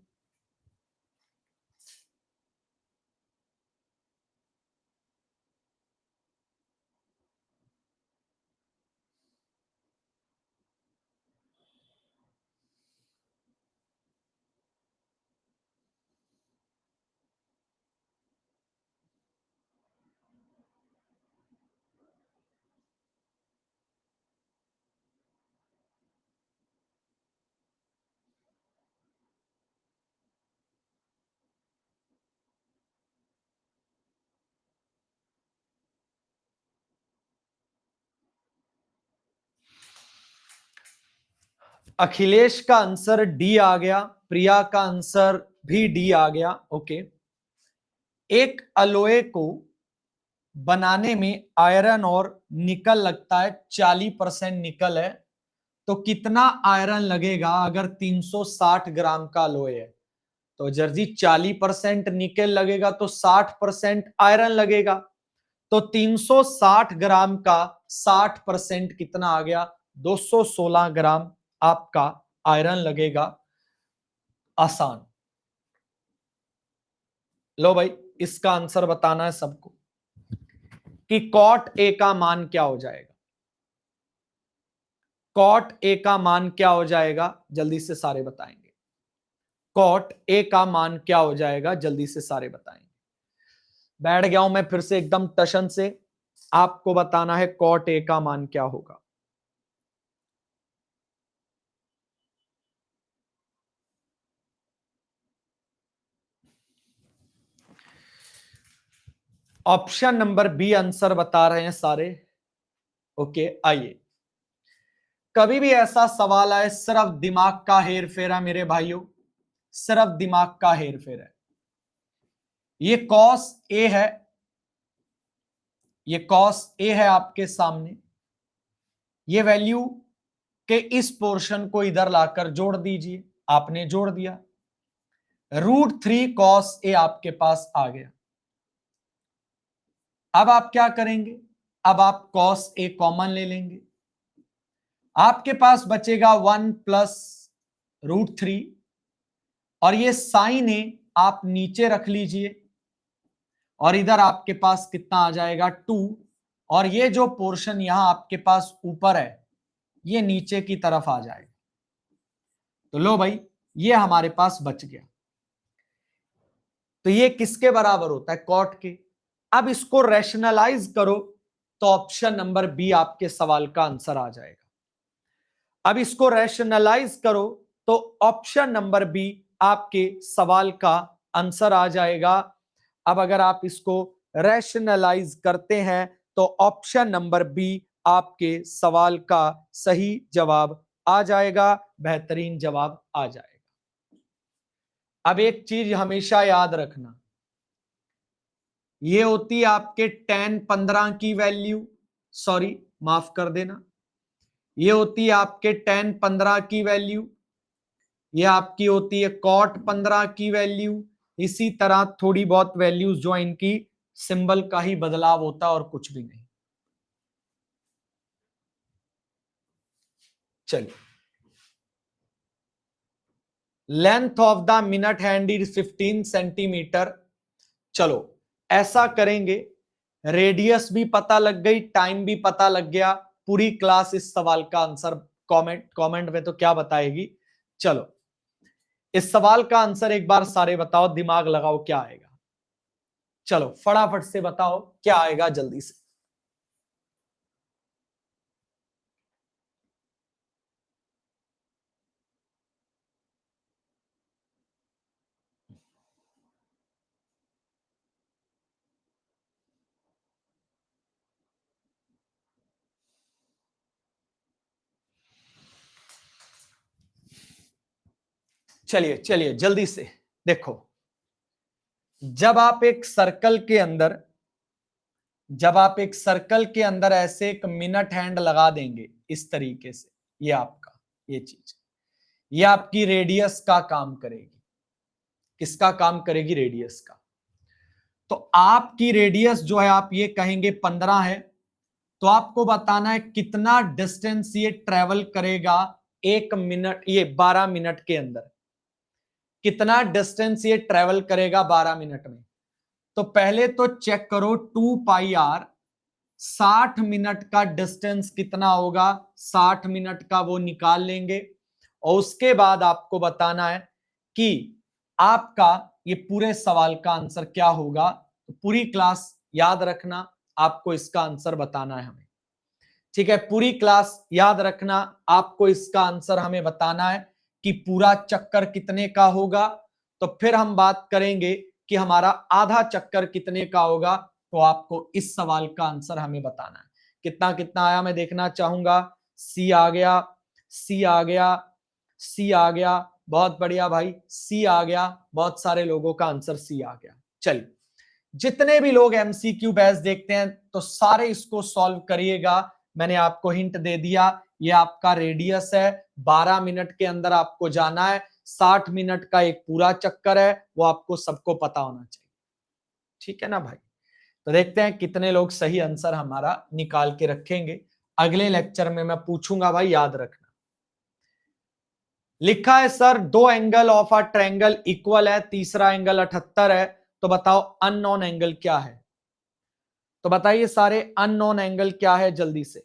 अखिलेश का आंसर डी आ गया, प्रिया का आंसर भी डी आ गया। ओके, एक अलॉय को बनाने में आयरन और निकल लगता है, 40% निकल है, तो कितना आयरन लगेगा अगर 360 ग्राम का अलॉय है? तो जर्जी 40% निकल लगेगा तो 60% आयरन लगेगा, तो 360 ग्राम का 60% कितना आ गया? 216 ग्राम आपका आयरन लगेगा। आसान। लो भाई, इसका आंसर बताना है सबको कि कॉट ए का मान क्या हो जाएगा। कॉट ए का मान क्या हो जाएगा, जल्दी से सारे बताएंगे। कॉट ए का मान क्या हो जाएगा, जल्दी से सारे बताएंगे। बैठ गया हूं मैं फिर से एकदम टशन से, आपको बताना है कॉट ए का मान क्या होगा। ऑप्शन नंबर बी आंसर बता रहे हैं सारे। ओके, आइए। कभी भी ऐसा सवाल आए, सिर्फ दिमाग का हेर फेर है मेरे भाइयों, सिर्फ दिमाग का हेर फेर है। ये कॉस ए है, ये कॉस ए है आपके सामने, ये वैल्यू के इस पोर्शन को इधर लाकर जोड़ दीजिए। आपने जोड़ दिया, √3 कॉस ए आपके पास आ गया। अब आप क्या करेंगे? अब आप कॉस ए कॉमन ले लेंगे, आपके पास बचेगा 1 प्लस √3, और ये साइन ए आप नीचे रख लीजिए, और इधर आपके पास कितना आ जाएगा? 2, और ये जो पोर्शन यहां आपके पास ऊपर है ये नीचे की तरफ आ जाएगा। तो लो भाई, ये हमारे पास बच गया। तो ये किसके बराबर होता है? कॉट के। अब इसको रैशनलाइज करो तो ऑप्शन नंबर बी आपके सवाल का आंसर आ जाएगा। अब इसको रैशनलाइज करो तो ऑप्शन नंबर बी आपके सवाल का आंसर आ जाएगा। अब अगर आप इसको रैशनलाइज करते हैं तो ऑप्शन नंबर बी आपके सवाल का सही जवाब आ जाएगा, बेहतरीन जवाब आ जाएगा। अब एक चीज हमेशा याद रखना, ये होती है आपके tan 15 की वैल्यू, सॉरी माफ कर देना, ये होती है आपके tan 15 की वैल्यू, ये आपकी होती है cot 15 की वैल्यू। इसी तरह थोड़ी बहुत वैल्यूज जो है इनकी सिंबल का ही बदलाव होता है और कुछ भी नहीं। चलिए, length of the minute hand is 15 centimetre. चलो ऐसा करेंगे, रेडियस भी पता लग गई, टाइम भी पता लग गया, पूरी क्लास इस सवाल का आंसर कमेंट में तो क्या बताएगी। चलो इस सवाल का आंसर एक बार सारे बताओ, दिमाग लगाओ, क्या आएगा? चलो फटाफट से बताओ क्या आएगा, जल्दी से। चलिए चलिए जल्दी से देखो, जब आप एक सर्कल के अंदर, जब आप एक सर्कल के अंदर ऐसे एक मिनट हैंड लगा देंगे इस तरीके से, ये आपका ये चीज, ये आपकी रेडियस का काम करेगी। किसका काम करेगी? रेडियस का। तो आपकी रेडियस जो है आप ये कहेंगे 15 है, तो आपको बताना है कितना डिस्टेंस ये ट्रेवल करेगा 1 मिनट, ये 12 मिनट के अंदर, कितना डिस्टेंस ये ट्रेवल करेगा 12 मिनट में। तो पहले तो चेक करो 2πr, 60 मिनट का डिस्टेंस कितना होगा, 60 मिनट का वो निकाल लेंगे, और उसके बाद आपको बताना है कि आपका ये पूरे सवाल का आंसर क्या होगा। तो पूरी क्लास याद रखना, आपको इसका आंसर बताना है हमें, ठीक है? पूरी क्लास याद रखना, आपको इसका आंसर हमें बताना है कि पूरा चक्कर कितने का होगा। तो फिर हम बात करेंगे कि हमारा आधा चक्कर कितने का होगा, तो आपको इस सवाल का आंसर हमें बताना है। कितना कितना आया मैं देखना चाहूंगा। सी आ गया, सी आ गया, सी आ गया, बहुत बढ़िया भाई, सी आ गया, बहुत सारे लोगों का आंसर सी आ गया। चलिए, जितने भी लोग एमसीक्यू बेस देखते हैं तो सारे इसको सॉल्व करिएगा। मैंने आपको हिंट दे दिया, ये आपका रेडियस है, 12 मिनट के अंदर आपको जाना है, 60 मिनट का एक पूरा चक्कर है, वो आपको सबको पता होना चाहिए। ठीक है ना भाई? तो देखते हैं कितने लोग सही आंसर हमारा निकाल के रखेंगे। अगले लेक्चर में मैं पूछूंगा भाई, याद रखना। लिखा है सर, दो angle of a triangle equal है, तीसरा एंगल 78 है, तो बताओ अननोन एंगल क्या है? तो बताइए सारे, अननोन एंगल क्या है जल्दी से।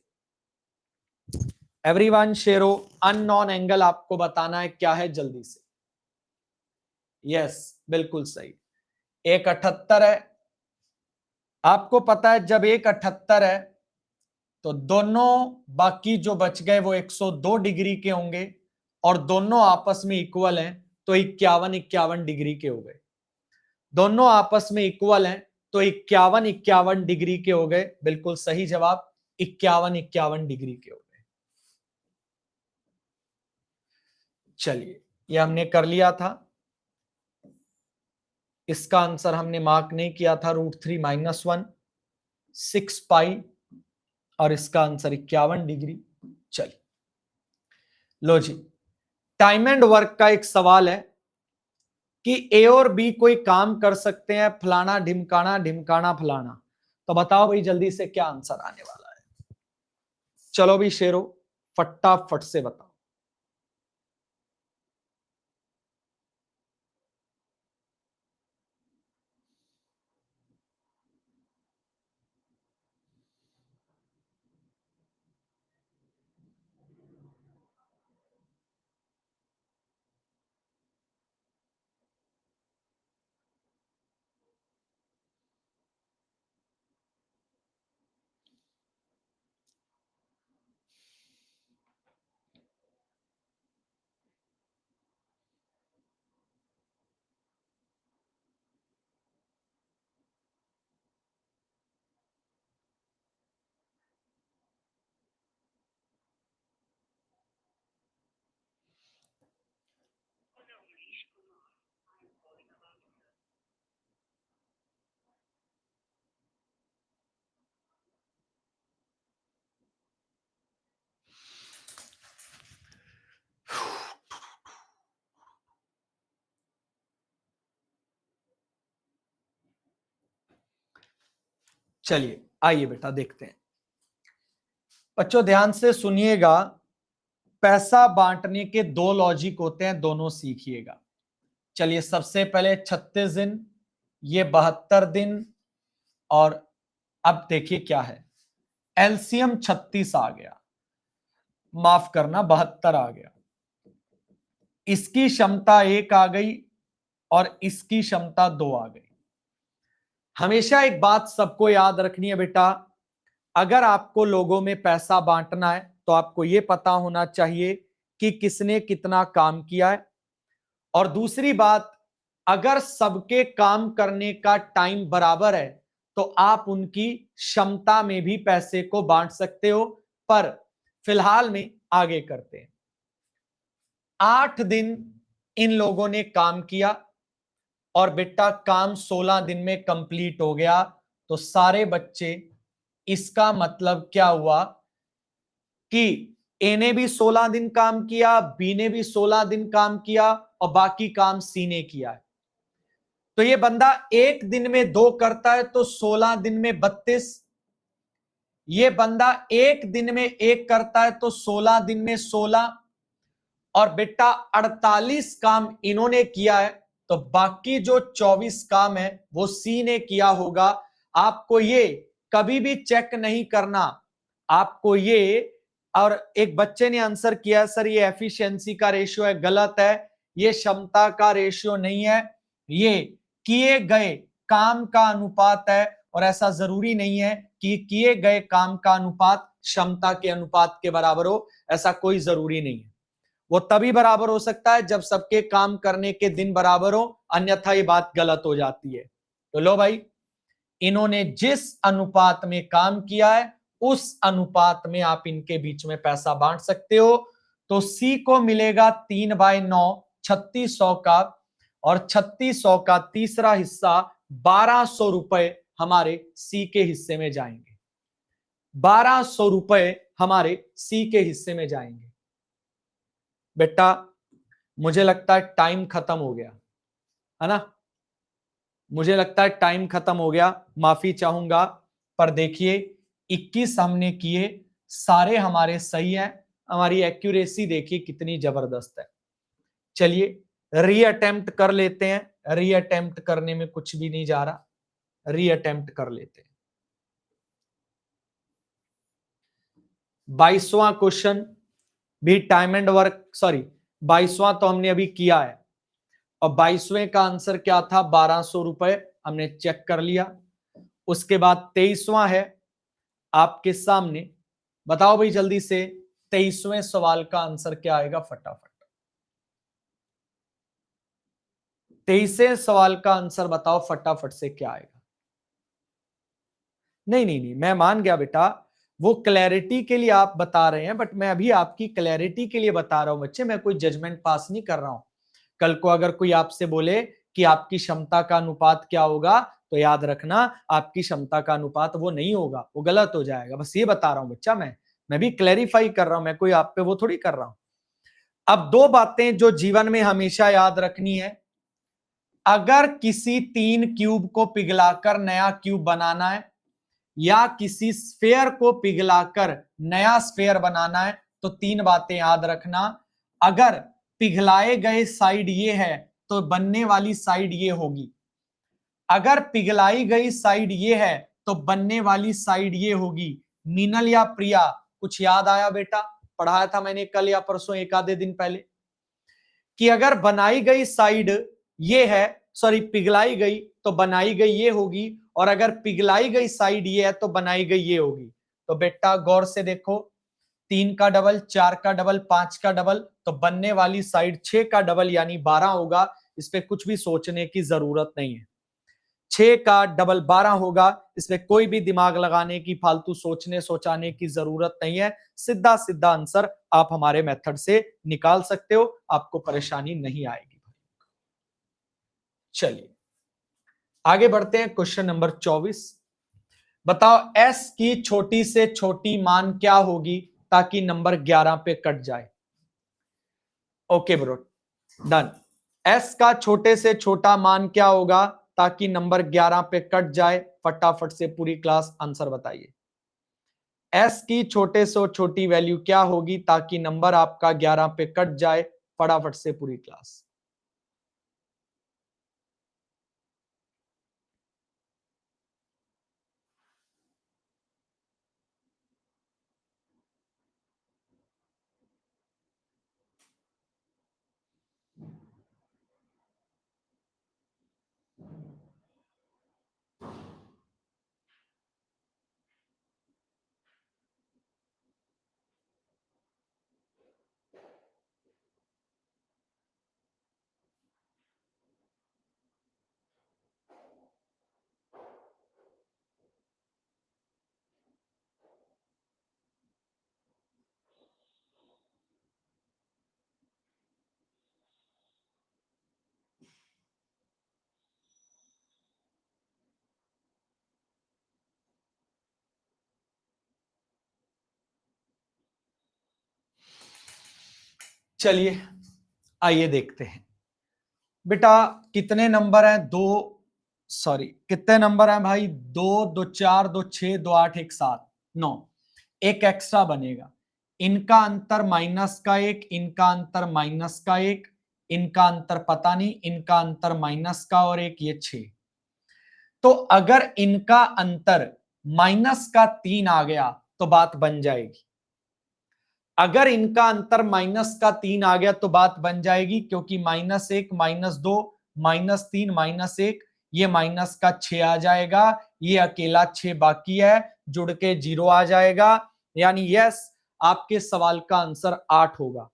एवरीवन शेरो, अननोन एंगल आपको बताना है क्या है जल्दी से। यस, बिल्कुल सही, एक 78 है। आपको पता है जब एक 78 है तो दोनों बाकी जो बच गए वो 102 डिग्री के होंगे, और दोनों आपस में इक्वल हैं तो 51 डिग्री के हो गए। दोनों आपस में इक्वल हैं तो 51 डिग्री के हो गए। बिल्कुल सही जवाब, 51 डिग्री के हो गए। चलिए, ये हमने कर लिया था। इसका आंसर हमने मार्क नहीं किया था, √3 - 6 पाई, और इसका आंसर 51 डिग्री। चलिए लो जी, टाइम एंड वर्क का एक सवाल है कि ए और बी कोई काम कर सकते हैं, फलाना ढिमकाना ढिमकाना फलाना, तो बताओ भाई जल्दी से क्या आंसर आने वाला है। चलो भी शेरो, फटाफट से बताओ। चलिए आइए बेटा देखते हैं। बच्चों ध्यान से सुनिएगा, पैसा बांटने के दो लॉजिक होते हैं, दोनों सीखिएगा। चलिए, सबसे पहले 36 दिन, ये 72 दिन, और अब देखिए क्या है, एलसीएम 36 आ गया, माफ करना 72 आ गया, इसकी क्षमता 1 आ गई और इसकी क्षमता 2 आ गई। हमेशा एक बात सबको याद रखनी है बेटा, अगर आपको लोगों में पैसा बांटना है तो आपको यह पता होना चाहिए कि किसने कितना काम किया है। और दूसरी बात, अगर सबके काम करने का टाइम बराबर है तो आप उनकी क्षमता में भी पैसे को बांट सकते हो। पर फिलहाल में आगे करते हैं। 8 दिन इन लोगों ने काम किया और बेटा काम 16 दिन में कंप्लीट हो गया, तो सारे बच्चे, इसका मतलब क्या हुआ कि ए ने भी 16 दिन काम किया, बी ने भी 16 दिन काम किया, और बाकी काम सी ने किया है। तो ये बंदा एक दिन में 2 करता है तो 16 दिन में 32, ये बंदा एक दिन में 1 करता है तो 16 दिन में 16, और बेटा 48 काम इन्होंने किया है, तो बाकी जो 24 काम है वो सी ने किया होगा। आपको ये कभी भी चेक नहीं करना, आपको ये, और एक बच्चे ने आंसर किया सर ये एफिशिएंसी का रेशियो है, गलत है, ये क्षमता का रेशियो नहीं है, ये किए गए काम का अनुपात है, और ऐसा जरूरी नहीं है कि किए गए काम का अनुपात क्षमता के अनुपात के बराबर हो, ऐसा कोई जरूरी नहीं है। वो तभी बराबर हो सकता है जब सबके काम करने के दिन बराबर हो, अन्यथा ये बात गलत हो जाती है। तो लो भाई, इन्होंने जिस अनुपात में काम किया है उस अनुपात में आप इनके बीच में पैसा बांट सकते हो। तो सी को मिलेगा 3/9 3600 का, और 3600 का तीसरा हिस्सा 1200 रुपए हमारे सी के हिस्से में जाएंगे। 1200 रुपए हमारे सी के हिस्से में जाएंगे। बेटा मुझे लगता है टाइम खत्म हो गया है ना, मुझे लगता है टाइम खत्म हो गया, माफी चाहूंगा। पर देखिए 21 हमने किए, सारे हमारे सही हैं, हमारी एक्यूरेसी देखिए कितनी जबरदस्त है। चलिए री अटेम्प्ट कर लेते हैं, री अटेम्प्ट करने में कुछ भी नहीं जा रहा, री अटेम्प्ट कर लेते हैं। 22वां क्वेश्चन भी टाइम एंड वर्क, सॉरी 22वां तो हमने अभी किया है, और 22वें का आंसर क्या था, 1200 रुपए, हमने चेक कर लिया। उसके बाद 23वां है आपके सामने, बताओ भाई जल्दी से 23वें सवाल का आंसर क्या आएगा फटाफट। 23वें सवाल का आंसर बताओ फटाफट से क्या आएगा। नहीं नहीं नहीं, मैं मान गया बेटा, वो क्लैरिटी के लिए आप बता रहे हैं, बट मैं अभी आपकी क्लैरिटी के लिए बता रहा हूं बच्चे, मैं कोई जजमेंट पास नहीं कर रहा हूं। कल को अगर कोई आपसे बोले कि आपकी क्षमता का अनुपात क्या होगा, तो याद रखना आपकी क्षमता का अनुपात वो नहीं होगा, वो गलत हो जाएगा, बस ये बता रहा हूं बच्चा। मैं भी क्लैरिफाई कर रहा हूं, मैं कोई आप पे वो थोड़ी कर रहा हूं। अब दो बातें जो जीवन में हमेशा याद रखनी है, अगर किसी 3 क्यूब को पिघलाकर नया क्यूब बनाना है, या किसी स्फेयर को पिघलाकर नया स्फेयर बनाना है, तो 3 बातें याद रखना। अगर पिघलाए गए साइड ये है तो बनने वाली साइड ये होगी, अगर पिघलाई गई साइड ये है तो बनने वाली साइड ये होगी। मीनल या प्रिया कुछ याद आया बेटा, पढ़ाया था मैंने कल या परसों एक आधे दिन पहले, कि अगर बनाई गई साइड ये है, सॉरी पिघलाई गई तो बनाई गई ये होगी, और अगर पिघलाई गई साइड ये है तो बनाई गई ये होगी। तो बेटा गौर से देखो, 3 का डबल, 4 का डबल, 5 का डबल, तो बनने वाली साइड 6 का डबल यानी 12 होगा। इस पे कुछ भी सोचने की जरूरत नहीं है, 6 का डबल 12 होगा, इसमें कोई भी दिमाग लगाने की, फालतू सोचने सोचाने की जरूरत नहीं है। सीधा सीधा आंसर आप हमारे मेथड से निकाल सकते हो, आपको परेशानी नहीं आएगी। चलिए आगे बढ़ते हैं, क्वेश्चन नंबर 24। बताओ s की छोटी से छोटी मान क्या होगी ताकि नंबर 11 पे कट जाए। Okay bro, done. s का छोटे से छोटा मान क्या होगा ताकि नंबर 11 पे कट जाए, फटाफट से पूरी क्लास आंसर बताइए। s की छोटे से छोटी वैल्यू क्या होगी ताकि नंबर आपका 11 पे कट जाए, फटाफट से पूरी क्लास। चलिए आइए देखते हैं बेटा कितने नंबर हैं, दो, सॉरी कितने नंबर हैं भाई, 2 2 4 2 6 2 8 1 7 9, एक एक्स्ट्रा बनेगा। इनका अंतर माइनस का एक, इनका अंतर माइनस का एक, इनका अंतर पता नहीं, इनका अंतर माइनस का और एक, ये 6। तो अगर इनका अंतर माइनस का 3 आ गया तो बात बन जाएगी। अगर इनका अंतर माइनस का 3 आ गया तो बात बन जाएगी, क्योंकि -1 -2 -3 -1, ये माइनस का 6 आ जाएगा, ये अकेला 6 बाकी है, जुड़ के 0 आ जाएगा। यानी यस, आपके सवाल का आंसर 8 होगा,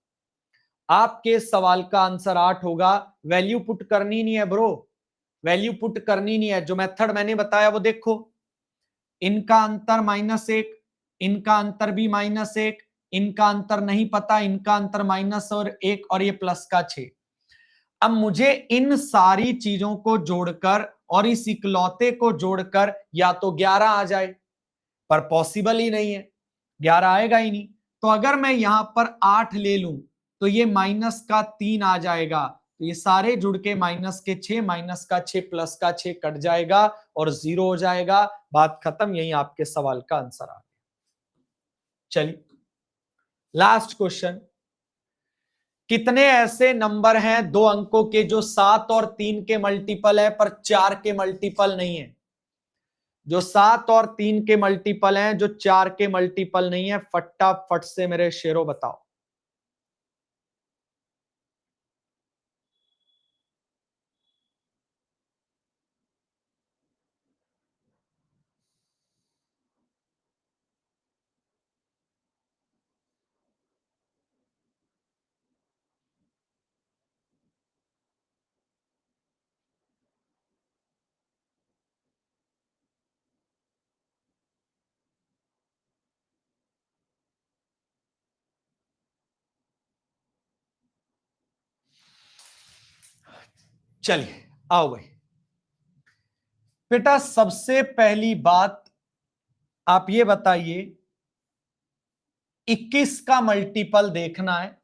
आपके सवाल का आंसर 8 होगा। वैल्यू पुट करनी नहीं है ब्रो, वैल्यू पुट करनी नहीं है, जो मेथड मैंने बताया वो देखो। इनका अंतर -1, इनका अंतर भी -1, इनका अंतर नहीं पता, इनका अंतर -1 और ये प्लस का 6। अब मुझे इन सारी चीजों को जोड़कर और इस इकलौते को जोड़कर या तो 11 आ जाए, पर पॉसिबल ही नहीं है, 11 आएगा ही नहीं। तो अगर मैं यहां पर 8 ले लूं तो ये -3 आ जाएगा, तो ये सारे जुड़ के -6 -6 प्लस का 6 कट जाएगा और 0 हो जाएगा। बात खत्म, यही आपके सवाल का आंसर आ गया। चलिए लास्ट क्वेश्चन, कितने ऐसे नंबर हैं 2 अंकों के जो 7 और 3 के मल्टीपल है पर 4 के मल्टीपल नहीं है? जो 7 और 3 के मल्टीपल हैं, जो 4 के मल्टीपल नहीं है, फटाफट से मेरे शेरों बताओ। चलिए आओ भाई बेटा, सबसे पहली बात आप ये बताइए, 21 का मल्टीपल देखना है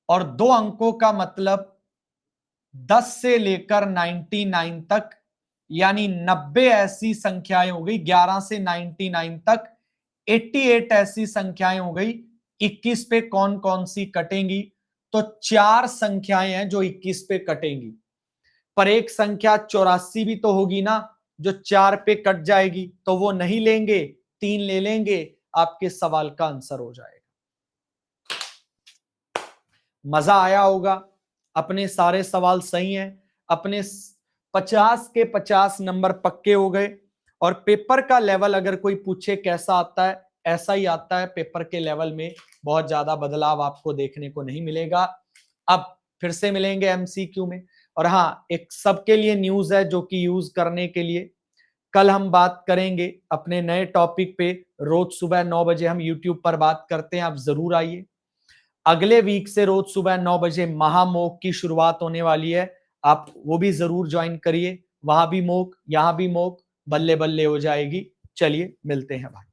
और 2 अंकों का मतलब 10 से लेकर 99 तक, यानी 90 ऐसी संख्याएं हो गई 11 से 99 तक, 88 ऐसी संख्याएं हो गई। 21 पे कौन कौन सी कटेंगी? तो 4 संख्याएं हैं जो 21 पे कटेंगी, पर एक संख्या 84 भी तो होगी ना जो 4 पे कट जाएगी, तो वो नहीं लेंगे, 3 ले लेंगे, आपके सवाल का आंसर हो जाएगा। मजा आया होगा, अपने सारे सवाल सही हैं, अपने 50 के 50 नंबर पक्के हो गए। और पेपर का लेवल अगर कोई पूछे कैसा आता है, ऐसा ही आता है। पेपर के लेवल में बहुत ज्यादा बदलाव आपको देखने को नहीं मिलेगा। अब फिर से मिलेंगे एमसीक्यू में। और हाँ, एक सबके लिए न्यूज है जो कि यूज करने के लिए, कल हम बात करेंगे अपने नए टॉपिक पे। रोज सुबह 9 बजे हम यूट्यूब पर बात करते हैं, आप जरूर आइए। अगले वीक से रोज सुबह 9 बजे महामोक की शुरुआत होने वाली है, आप वो भी जरूर ज्वाइन करिए। वहां भी मोक, यहां भी मोक, बल्ले बल्ले हो जाएगी। चलिए मिलते हैं भाई।